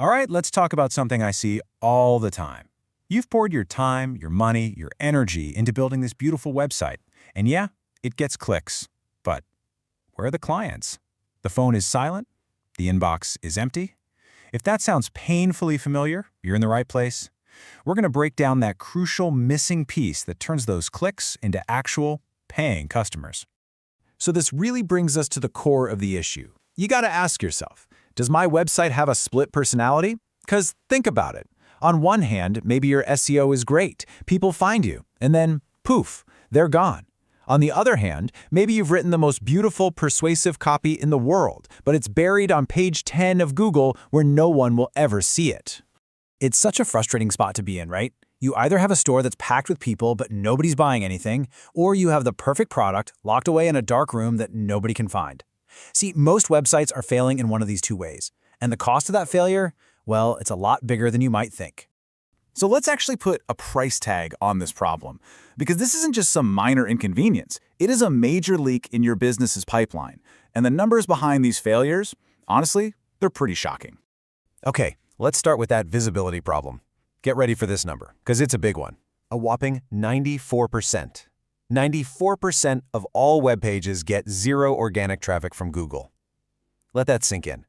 All right, let's talk about something I see all the time. You've poured your time, your money, your energy into building this beautiful website. And yeah, it gets clicks. But where are the clients? The phone is silent. The inbox is empty. If that sounds painfully familiar, you're in the right place. We're going to break down that crucial missing piece that turns those clicks into actual paying customers. So this really brings us to the core of the issue. You got to ask yourself, does my website have a split personality? Because think about it. On one hand, maybe your SEO is great, people find you, and then poof, they're gone. On the other hand, maybe you've written the most beautiful, persuasive copy in the world, but it's buried on page 10 of Google where no one will ever see it. It's such a frustrating spot to be in, right? You either have a store that's packed with people but nobody's buying anything, or you have the perfect product locked away in a dark room that nobody can find. See, most websites are failing in one of these two ways, and the cost of that failure, well, it's a lot bigger than you might think. So let's actually put a price tag on this problem, because this isn't just some minor inconvenience. It is a major leak in your business's pipeline, and the numbers behind these failures, honestly, they're pretty shocking. Okay, let's start with that visibility problem. Get ready for this number, because it's a big one. A whopping 94%. 94% of all web pages get zero organic traffic from Google. Let that sink in.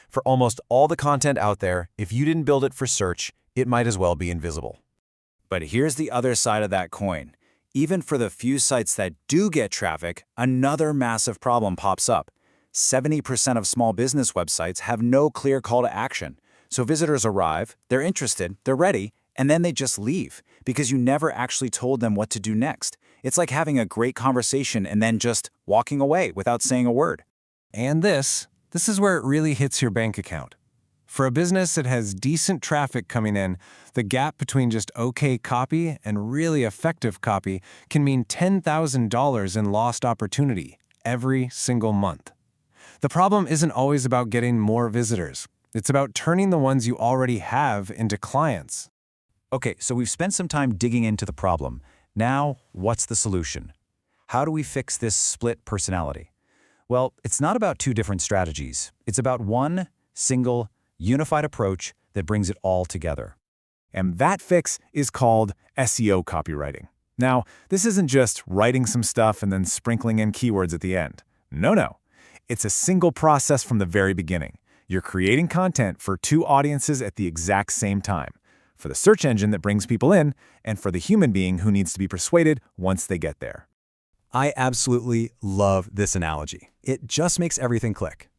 For almost all the content out there, if you didn't build it for search, it might as well be invisible. But here's the other side of that coin. Even for the few sites that do get traffic, another massive problem pops up. 70% of small business websites have no clear call to action. So visitors arrive, they're interested, they're ready, and then they just leave because you never actually told them what to do next. It's like having a great conversation and then just walking away without saying a word. And this is where it really hits your bank account. For a business that has decent traffic coming in, the gap between just okay copy and really effective copy can mean $10,000 in lost opportunity every single month. The problem isn't always about getting more visitors. It's about turning the ones you already have into clients. Okay, so we've spent some time digging into the problem. Now, what's the solution? How do we fix this split personality? Well, it's not about two different strategies. It's about one single, unified approach that brings it all together. And that fix is called SEO copywriting. Now, this isn't just writing some stuff and then sprinkling in keywords at the end. No. It's a single process from the very beginning. You're creating content for two audiences at the exact same time. For the search engine that brings people in, and for the human being who needs to be persuaded once they get there. I absolutely love this analogy. It just makes everything click.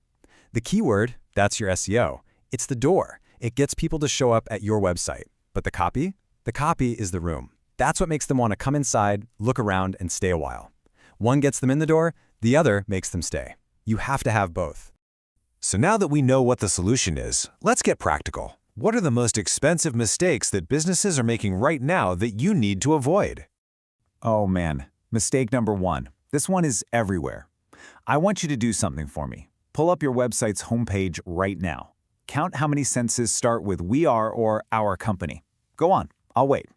The keyword, that's your SEO. It's the door. It gets people to show up at your website. But the copy? The copy is the room. That's what makes them want to come inside, look around, and stay a while. One gets them in the door, the other makes them stay. You have to have both. So now that we know what the solution is, let's get practical. What are the most expensive mistakes that businesses are making right now that you need to avoid? Oh man, mistake number one. This one is everywhere. I want you to do something for me. Pull up your website's homepage right now. Count how many sentences start with "we are" or "our company." Go on, I'll wait.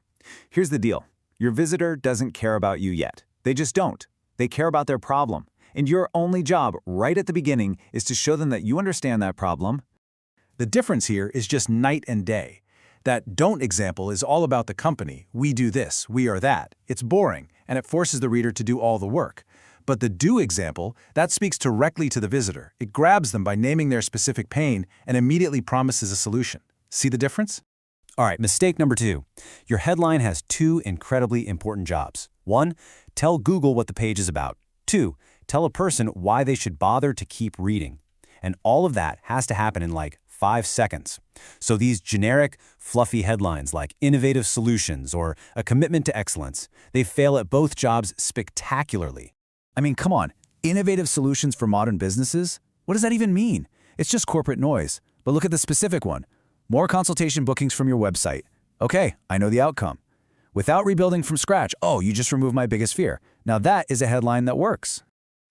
Here's the deal. Your visitor doesn't care about you yet. They just don't. They care about their problem. And your only job right at the beginning is to show them that you understand that problem. The difference here is just night and day. That don't example is all about the company. We do this, we are that. It's boring, and it forces the reader to do all the work. But the do example, that speaks directly to the visitor. It grabs them by naming their specific pain and immediately promises a solution. See the difference? All right, mistake number two. Your headline has two incredibly important jobs. One, tell Google what the page is about. Two, tell a person why they should bother to keep reading. And all of that has to happen in like 5 seconds. So these generic, fluffy headlines like innovative solutions or a commitment to excellence, they fail at both jobs spectacularly. I mean, come on, innovative solutions for modern businesses? What does that even mean? It's just corporate noise. But look at the specific one. More consultation bookings from your website. Okay, I know the outcome. Without rebuilding from scratch, oh, you just removed my biggest fear. Now that is a headline that works.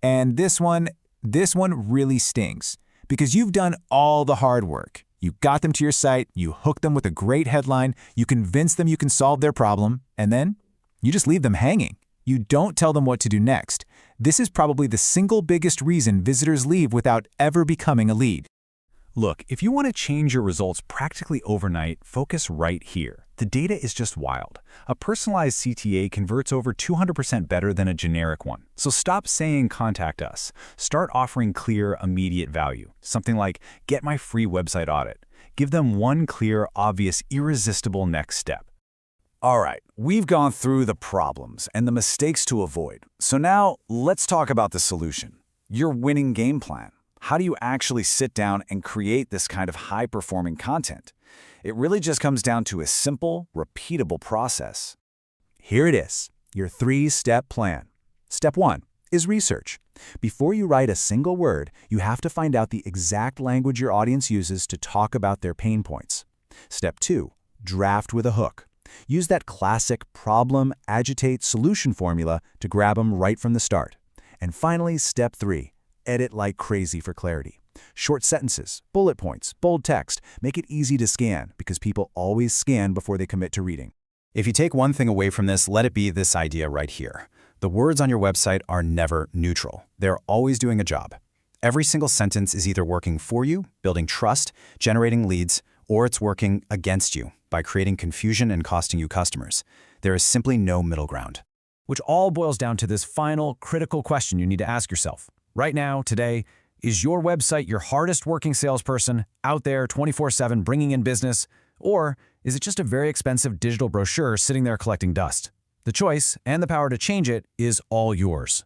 And this one really stings because you've done all the hard work. You got them to your site, you hooked them with a great headline, you convinced them you can solve their problem, and then you just leave them hanging. You don't tell them what to do next. This is probably the single biggest reason visitors leave without ever becoming a lead. Look, if you want to change your results practically overnight, focus right here. The data is just wild. A personalized CTA converts over 200% better than a generic one. So stop saying contact us. Start offering clear, immediate value. Something like, get my free website audit. Give them one clear, obvious, irresistible next step. All right, we've gone through the problems and the mistakes to avoid. So now let's talk about the solution. Your winning game plan. How do you actually sit down and create this kind of high-performing content? It really just comes down to a simple, repeatable process. Here it is, your 3-step plan. Step 1 is research. Before you write a single word, you have to find out the exact language your audience uses to talk about their pain points. Step 2, draft with a hook. Use that classic problem, agitate, solution formula to grab them right from the start. And finally, step 3, edit like crazy for clarity. Short sentences, bullet points, bold text. Make it easy to scan because people always scan before they commit to reading. If you take one thing away from this, let it be this idea right here. The words on your website are never neutral. They're always doing a job. Every single sentence is either working for you, building trust, generating leads, or it's working against you by creating confusion and costing you customers. There is simply no middle ground. Which all boils down to this final, critical question you need to ask yourself. Right now, today, is your website your hardest working salesperson out there 24/7 bringing in business? Or is it just a very expensive digital brochure sitting there collecting dust? The choice and the power to change it is all yours.